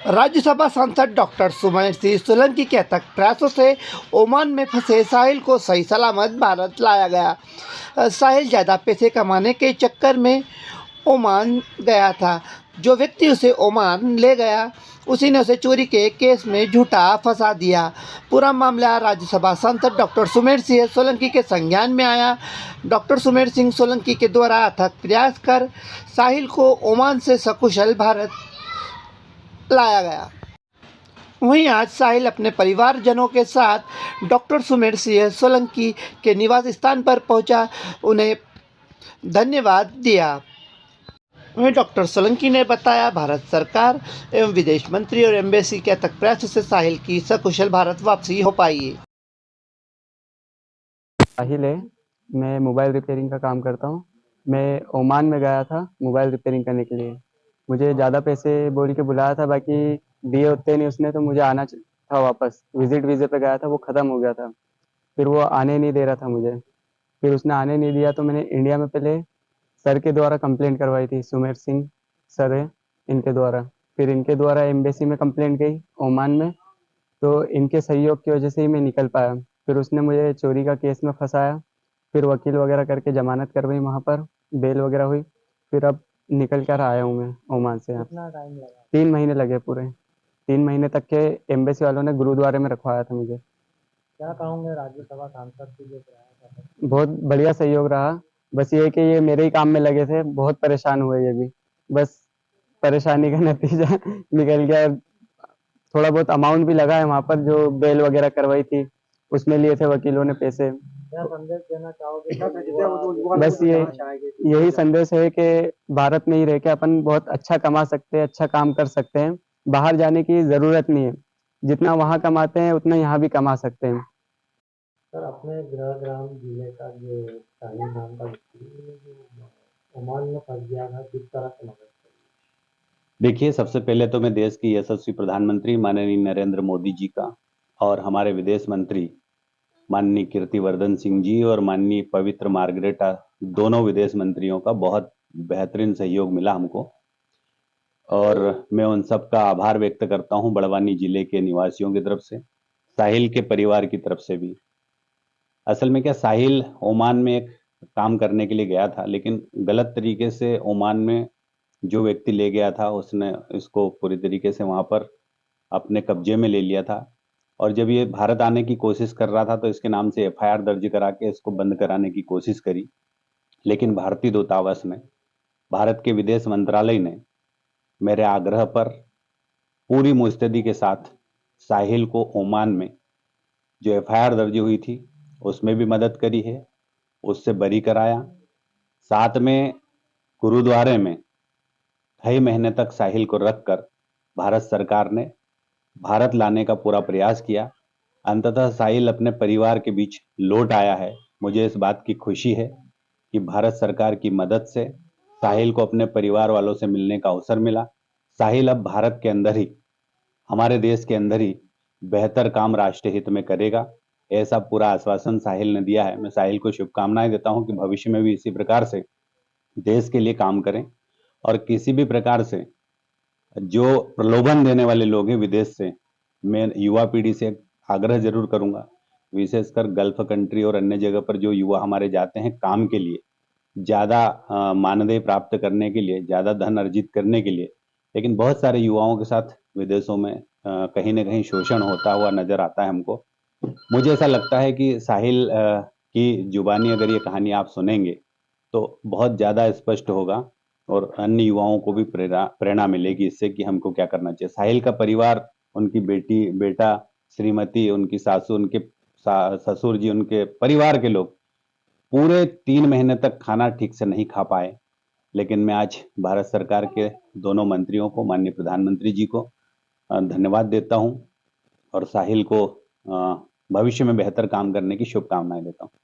राज्यसभा सांसद डॉक्टर सुमेर सिंह सोलंकी के अथक प्रयासों से ओमान में फंसे साहिल को सही सलामत भारत लाया गया। साहिल ज़्यादा पैसे कमाने के चक्कर में ओमान गया था। जो व्यक्ति उसे ओमान ले गया उसी ने उसे चोरी के केस में झूठा फंसा दिया। पूरा मामला राज्यसभा सांसद डॉक्टर सुमेर सिंह सोलंकी के संज्ञान में आया। डॉक्टर सुमेर सिंह सोलंकी के द्वारा अथक प्रयास कर साहिल को ओमान से सकुशल भारत लाया गया। वहीं आज साहिल अपने परिवारजनों के साथ डॉक्टर सुमेर सिंह सोलंकी के निवास स्थान पर पहुंचा, उन्हें धन्यवाद दिया। वहीं डॉक्टर सोलंकी ने बताया, भारत सरकार एवं विदेश मंत्री और एम्बेसी के अथक प्रयासों से साहिल की सकुशल भारत वापसी हो पाई है। साहिल है, मैं मोबाइल रिपेयरिंग का काम करता हूँ। मैं ओमान में गया था मोबाइल रिपेयरिंग करने के लिए। मुझे ज़्यादा पैसे बोल के बुलाया था, बाकी दिए उतने नहीं उसने, तो मुझे आना था वापस। विजिट वीज़े पे गया था, वो ख़त्म हो गया था। फिर वो आने नहीं दे रहा था मुझे। फिर उसने आने नहीं दिया तो मैंने इंडिया में पहले सर के द्वारा कंप्लेंट करवाई थी। सुमेर सिंह सर है इनके द्वारा। फिर इनके द्वारा एम्बेसी में कंप्लेंट गई ओमान में, तो इनके सहयोग की वजह से ही मैं निकल पाया। फिर उसने मुझे चोरी का केस में फंसाया। फिर वकील वगैरह करके जमानत करवाई, वहाँ पर बेल वगैरह हुई। फिर अब निकल कर आया हूँ मैं ओमान से। यहाँ कितना टाइम लगा? 3 महीने लगे पूरे। 3 महीने तक के एम्बेसी वालों ने गुरुद्वारे में रखवाया था मुझे। क्या कहोगे राज्यसभा सांसद की जो प्रयास है? बहुत बढ़िया सहयोग रहा। बस ये है कि ये मेरे ही काम में लगे थे, बहुत परेशान हुए ये भी। बस परेशानी का नतीजा निकल गया। थोड़ा बहुत अमाउंट भी लगा है वहाँ पर, जो बेल वगैरह करवाई थी उसमें लिए थे वकीलों ने पैसे। क्या संदेश देना चाहोगे? बस यही संदेश है कि भारत में ही रह के अपन बहुत अच्छा कमा सकते हैं, अच्छा काम कर सकते हैं। बाहर जाने की ज़रूरत नहीं है। जितना वहाँ कमाते हैं उतना यहाँ भी कमा सकते हैं। सर, अपने गृहग्राम जिले का जो साहिल नाम का व्यक्ति है, जो ओमान में फंस गया था, किस तरह से मदद करी? देखिए, सबसे पहले तो मैं देश के यशस्वी प्रधानमंत्री माननीय नरेंद्र मोदी जी का और हमारे विदेश मंत्री माननीय कीर्तिवर्धन सिंह जी और माननीय पवित्र मार्गरेटा, दोनों विदेश मंत्रियों का बहुत बेहतरीन सहयोग मिला हमको, और मैं उन सब का आभार व्यक्त करता हूं बड़वानी जिले के निवासियों की तरफ से, साहिल के परिवार की तरफ से भी। असल में क्या, साहिल ओमान में एक काम करने के लिए गया था, लेकिन गलत तरीके से ओमान में जो व्यक्ति ले गया था उसने इसको पूरी तरीके से वहां पर अपने कब्जे में ले लिया था। और जब ये भारत आने की कोशिश कर रहा था तो इसके नाम से एफआईआर दर्ज करा के इसको बंद कराने की कोशिश करी, लेकिन भारतीय दूतावास ने, भारत के विदेश मंत्रालय ने मेरे आग्रह पर पूरी मुस्तैदी के साथ साहिल को ओमान में जो एफआईआर दर्ज हुई थी उसमें भी मदद करी है, उससे बरी कराया। साथ में गुरुद्वारे में 2.5 महीने तक साहिल को रखकर भारत सरकार ने भारत लाने का पूरा प्रयास किया। अंततः साहिल अपने परिवार के बीच लौट आया है। मुझे इस बात की खुशी है कि भारत सरकार की मदद से साहिल को अपने परिवार वालों से मिलने का अवसर मिला। साहिल अब भारत के अंदर ही, हमारे देश के अंदर ही बेहतर काम राष्ट्र हित में करेगा, ऐसा पूरा आश्वासन साहिल ने दिया है। मैं साहिल को शुभकामनाएं देता हूं कि भविष्य में भी इसी प्रकार से देश के लिए काम करें, और किसी भी प्रकार से जो प्रलोभन देने वाले लोग हैं विदेश से, मैं युवा पीढ़ी से आग्रह जरूर करूंगा, विशेषकर गल्फ कंट्री और अन्य जगह पर जो युवा हमारे जाते हैं काम के लिए, ज्यादा मानदेय प्राप्त करने के लिए, ज्यादा धन अर्जित करने के लिए, लेकिन बहुत सारे युवाओं के साथ विदेशों में कहीं ना कहीं शोषण होता हुआ नजर आता है हमको। मुझे ऐसा लगता है कि साहिल की जुबानी अगर ये कहानी आप सुनेंगे तो बहुत ज्यादा स्पष्ट होगा, और अन्य युवाओं को भी प्रेरणा मिलेगी इससे कि हमको क्या करना चाहिए। साहिल का परिवार, उनकी बेटी, बेटा, श्रीमती, उनकी सासू, उनके ससुर जी, उनके परिवार के लोग पूरे 3 महीने तक खाना ठीक से नहीं खा पाए। लेकिन मैं आज भारत सरकार के दोनों मंत्रियों को, माननीय प्रधानमंत्री जी को धन्यवाद देता हूं, और साहिल को भविष्य में बेहतर काम करने की शुभकामनाएं देता हूं।